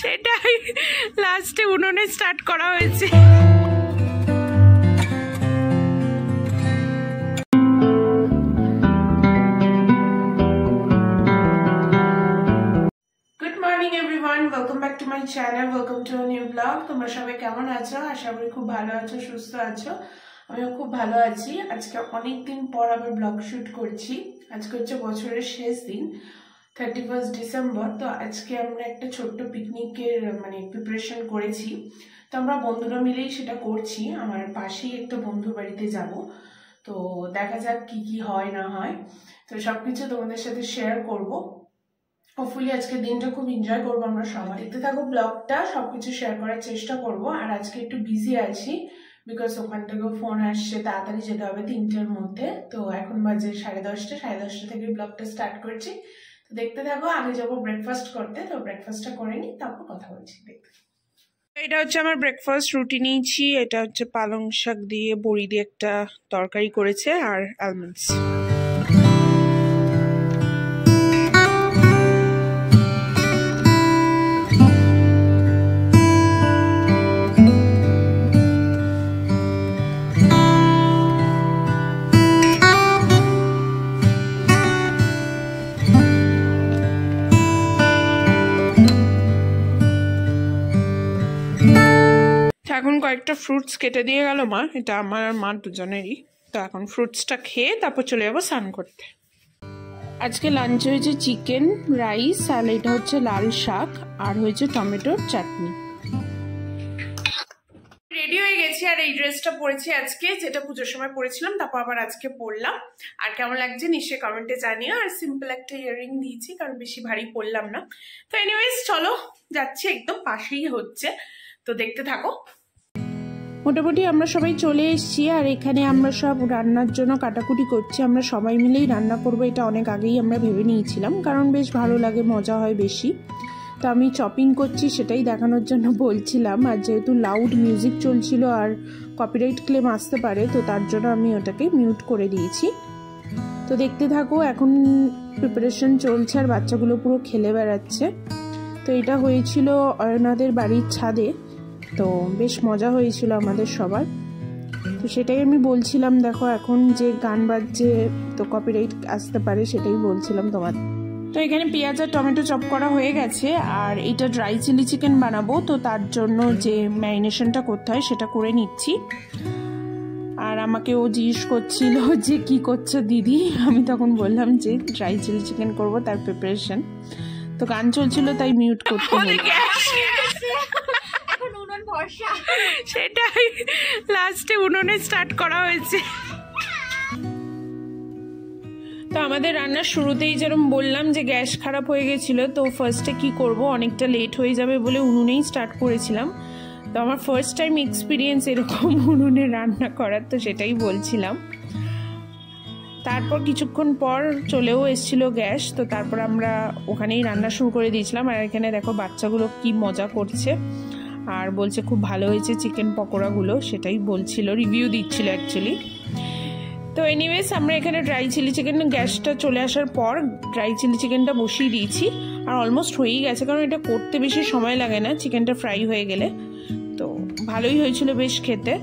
সেটাই লাস্টে উনুনে স্টার্ট করা হয়েছে। Welcome back to my channel, welcome to new blog. তোমরা সবাই কেমন আছো? আশা করি খুব ভালো আছো, সুস্থ আছো। আমিও খুব ভালো আছি। আজকে অনেকদিন পর আবার ব্লগ শুট করছি। আজকে হচ্ছে বছরের শেষ দিন, 31 ডিসেম্বর। তো আজকে আমরা একটা ছোট্ট পিকনিকের প্রিপারেশন করেছি। তো আমরা বন্ধুরা মিলেই সেটা করছি। আমার পাশেই একটা বন্ধুর বাড়িতে যাব। তো দেখা যাক কি কি হয় না হয়। তো সবকিছু তোমাদের সাথে শেয়ার করব। হোপফুলি আজকে দিনটা খুব এনজয় করবো আমরা সবাই। দেখতে থাকো ব্লগটা, সবকিছু শেয়ার করার চেষ্টা করব। আর আজকে একটু বিজি আছি, বিকজ ওখান থেকেও ফোন আসছে, তাড়াতাড়ি যেতে হবে 3টের মধ্যে। তো এখন বাজে 10:30 থেকে ব্লগটা স্টার্ট করছি। তো দেখতে থাকো। আগে যাবো ব্রেকফাস্ট করতে, তো ব্রেকফাস্টটা করে নিই, তারপর কথা বলছি। দেখতে, এটা হচ্ছে আমার ব্রেকফাস্ট রুটি নিয়েছি। এটা হচ্ছে পালং শাক দিয়ে বড়ি দিয়ে একটা তরকারি করেছে, আর আলমন্ডস। এখন কয়েকটা ফ্রুটস কেটে দিয়ে গেল মা, এটা আমার আর মা দুজনেরই। তো এখন ফ্রুটসটা খেয়ে তারপর চলে যাবো স্নান করতে। আজকে লাঞ্চ হয়েছে চিকেন, রাইস, আর এটা হচ্ছে লাল শাক, আর হয়েছে টমেটোর চাটনি। রেডি হয়ে গেছি, আর এই ড্রেসটা পরেছি আজকে, যেটা পুজোর সময় পরেছিলাম, তারপর আবার আজকে পরলাম। আর কেমন লাগছে নিশ্চয়ই কমেন্টে জানিও। আর সিম্পল একটা ইয়াররিং দিয়েছি, কারণ বেশি ভারী পরলাম না। তো এনিওয়েজ চলো, যাচ্ছি, একদম পাশেই হচ্ছে, তো দেখতে থাকো। মোটামুটি আমরা সবাই চলে এসেছি, আর এখানে আমরা সব রান্নার জন্য কাটাকুটি করছি। আমরা সবাই মিলেই রান্না করবো, এটা অনেক আগেই আমরা ভেবে নিয়েছিলাম, কারণ বেশ ভালো লাগে, মজা হয় বেশি। তো আমি চপিং করছি, সেটাই দেখানোর জন্য বলছিলাম। আর যেহেতু লাউড মিউজিক চলছিল আর কপিরাইট ক্লেম আসতে পারে, তো তার জন্য আমি ওটাকে মিউট করে দিয়েছি। তো দেখতে থাকো। এখন প্রিপারেশন চলছে, আর বাচ্চাগুলো পুরো খেলে বেড়াচ্ছে। তো এটা হয়েছিল অয়নাদের বাড়ির ছাদে, তো বেশ মজা হয়েছিল আমাদের সবার। তো সেটাই আমি বলছিলাম, দেখো এখন যে গান বাজছে, তো কপিরাইট আসতে পারে, সেটাই বলছিলাম তোমার। তো এখানে পেঁয়াজ আর টমেটো চপ করা হয়ে গেছে, আর এটা ড্রাই চিলি চিকেন বানাবো, তো তার জন্য যে ম্যারিনেশনটা করতে হয় সেটা করে নিচ্ছি। আর আমাকে ও জিজ্ঞেস করছিল যে কি করছো দিদি, আমি তখন বললাম যে ড্রাই চিলি চিকেন করবো, তার প্রিপারেশন। তো গান চলছিল, তাই মিউট করতে হলো। সেটাই লাস্টে উনুনে স্টার্ট করা হয়েছে। তো আমাদের রান্নার শুরুতেই যেরকম বললাম যে গ্যাস খারাপ হয়ে গেছিলো, তো ফার্স্টে কি করব, অনেকটা লেট হয়ে যাবে বলে উনুনেই স্টার্ট করেছিলাম। তো আমার ফার্স্ট টাইম এক্সপিরিয়েন্স এরকম উনুনে রান্না করার, তো সেটাই বলছিলাম। তারপর কিছুক্ষণ পর চলেও এসেছিল গ্যাস, তো তারপর আমরা ওখানেই রান্না শুরু করে দিয়েছিলাম। আর এখানে দেখো বাচ্চাগুলো কি মজা করছে, আর বলছে খুব ভালো হয়েছে চিকেন পকোড়াগুলো, সেটাই বলছিল, রিভিউ দিচ্ছিল অ্যাকচুয়ালি। তো এনিওয়েজ আমরা এখানে ড্রাই চিলি চিকেন, গ্যাসটা চলে আসার পর ড্রাই চিলি চিকেনটা বসিয়ে দিয়েছি, আর অলমোস্ট হয়েই গেছে, কারণ এটা করতে বেশি সময় লাগে না, চিকেনটা ফ্রাই হয়ে গেলে। তো ভালোই হয়েছিল বেশ খেতে।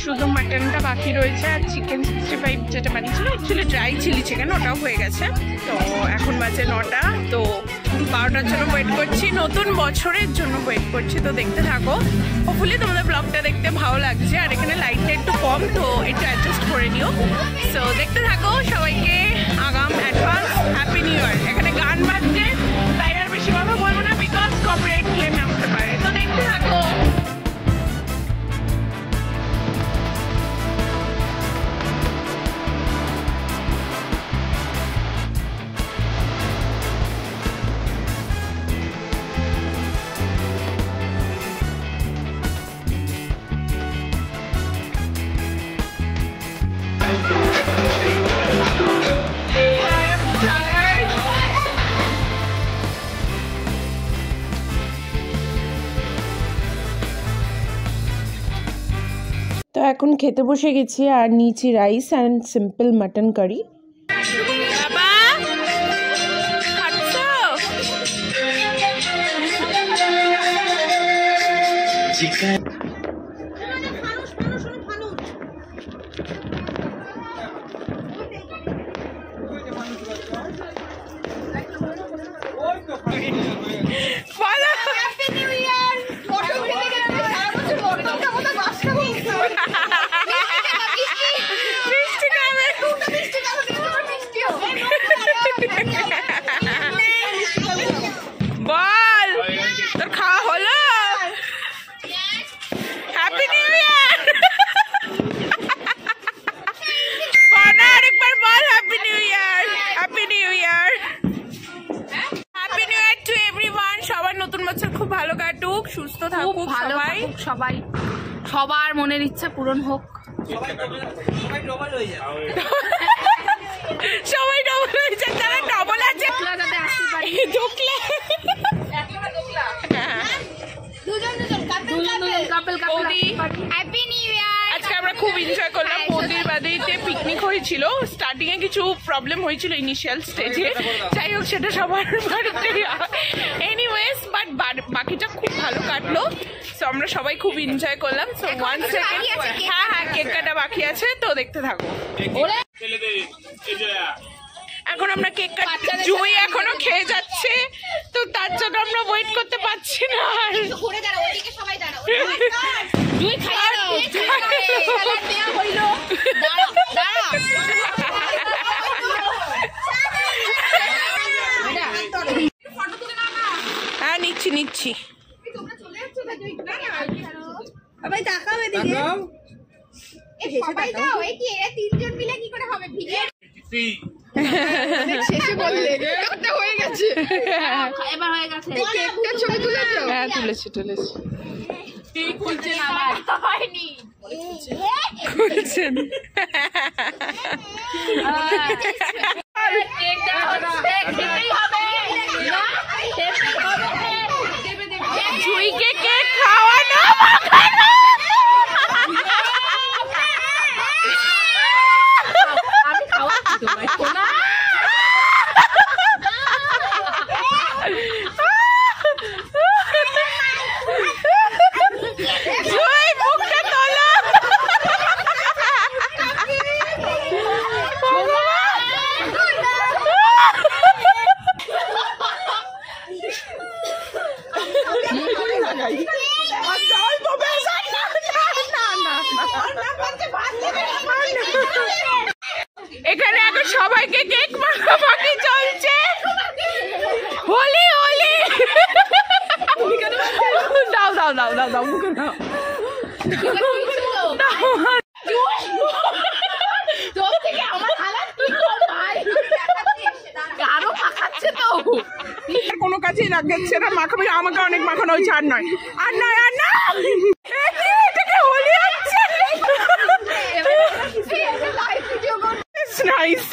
শুধু মাটনটা বাকি রয়েছে, আর চিকেন 65 যেটা বানিয়েছিল অ্যাকচুয়ালি ড্রাই চিলি চিকেন, ওটাও হয়ে গেছে। তো এখন বাজে 9টা, তো 12টার জন্য ওয়েট করছি, নতুন বছরের জন্য ওয়েট করছি। তো দেখতে থাকো, হোপফুলি তোমাদের ব্লগটা দেখতে ভালো লাগছে। আর এখানে লাইটটা একটু কম, তো একটু অ্যাডজাস্ট করে নিও। সো দেখতে থাকো। সবাইকে আগাম অ্যাডভান্স হ্যাপি নিউ ইয়ার। এখানে গান বাজছে, তাই আর বেশি কথা বলবো না, বিকজ কপিরাইট ক্লেম আসতে পারে। তো দেখতে থাকো। তো এখন খেতে বসে গেছি আর নিচে rice and simple mutton curry. বল তোর খাওয়া হলো? Happy new year. বল আরেকবার বল happy new year. Happy new year. Happy new year to everyone. সবার নতুন বছর খুব ভালো কাটুক, সুস্থ থাকুক সবাই, সবার মনের ইচ্ছা পূরণ হোক। সবাই ডবল হয়ে যায়, যারা ডবল আছে আজকে আমরা খুব এনজয় করলাম। বৌদির বাড়িতে পিকনিক হয়েছিল, স্টার্টিং এ কিছু প্রবলেম হয়েছিল ইনিশিয়াল স্টেজে, যাই হোক সেটা সবার বাড়িতে এনিওয়েজ, বাট বাকিটা খুব ভালো কাটলো। সো আমরা সবাই খুব এনজয় করলাম। সো 1 সেকেন্ড, হ্যাঁ কেক কাটা বাকি আছে, তো দেখতে থাকো। এখন আমরা কেক কাটছি, জুই এখনো খেয়ে যাচ্ছে, তো তার জন্য আমরা ওয়েট করতে পারছি না। হ্যাঁ নিচ্ছি। হ্যাঁ তুলেছি। জুইকে কেক খাওয়ানো। এখানে এখন সবাইকে কেক মাখামাখি চলছে। হোলি দাও মুখে দাও। কোনো কাজেই লাগাচ্ছে না, মাখাবে আমাকে অনেক মাখানো হয়েছে, আর নয়। হোলি হচ্ছে। Nice.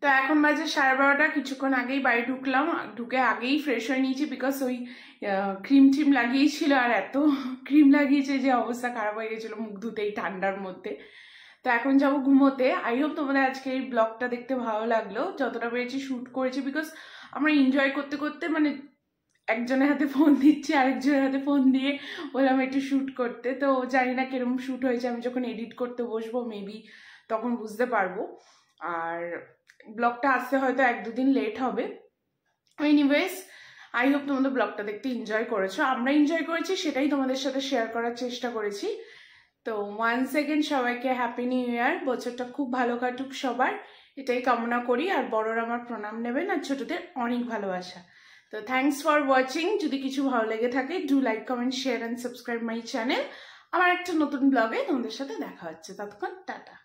তো এখন বাজে 12:30, কিছুক্ষণ আগেই বাড়ি ঢুকলাম, ঢুকে আগেই ফ্রেশ হয়ে নিয়েছি, বিকজ ওই ক্রিম লাগিয়েছিল, আর এত ক্রিম লাগিয়েছে যে অবস্থা খারাপ হয়ে গেছিলো মুখ ধুতেই ঠান্ডার মধ্যে। তো এখন যাবো ঘুমোতে। আই হোপ তোমাদের আজকে এই ব্লগটা দেখতে ভালো লাগলো, যতটা পেরেছি শ্যুট করেছি, বিকজ আমরা এনজয় করতে করতে মানে একজনের হাতে ফোন দিচ্ছি, আরেকজনের হাতে ফোন দিয়ে বললাম একটু শ্যুট করতে। তো জানি না কিরকম শ্যুট হয়েছে, আমি যখন এডিট করতে বসবো মেবি তখন বুঝতে পারবো, আর ব্লগটা আসতে হয়তো 1-2 দিন লেট হবে। এনিওয়েজ, আই হোপ তোমাদের ব্লগটা দেখতে এনজয় করেছো, আমরা এনজয় করেছি, সেটাই তোমাদের সাথে শেয়ার করার চেষ্টা করেছি। তো 1 সেকেন্ড সবাইকে হ্যাপি নিউ ইয়ার, বছরটা খুব ভালো কাটুক সবার, এটাই কামনা করি। আর বড়রা আমার প্রণাম নেবেন, আর ছোটদের অনেক ভালোবাসা। তো থ্যাংকস ফর ওয়াচিং। যদি কিছু ভালো লেগে থাকে, do like, comment, share and subscribe my channel. আমার একটা নতুন ব্লগে তোমাদের সাথে দেখা হচ্ছে, ততক্ষণ টাটা।